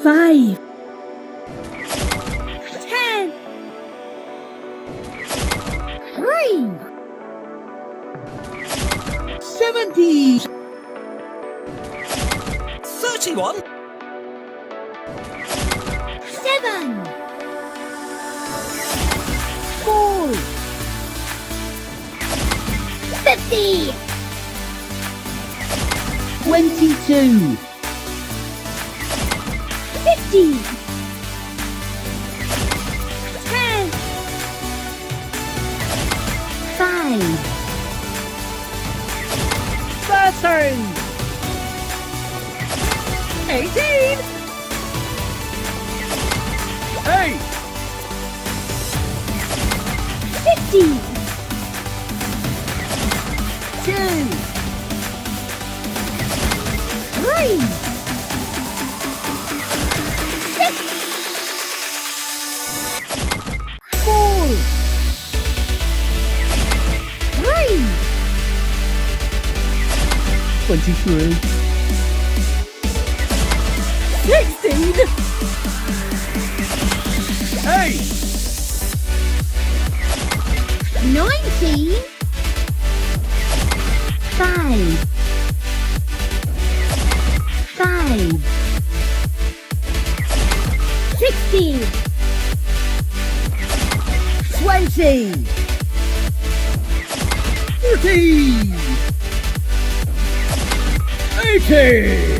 5, 10, 3, 70, 31. 7, 4, 50, 22, 50, 10, 5, 13. 18. 8. 50, 2. 3, 6, 4, 3, 23. 16, 8. 19, 5, 5, 16, 20. 30. 80.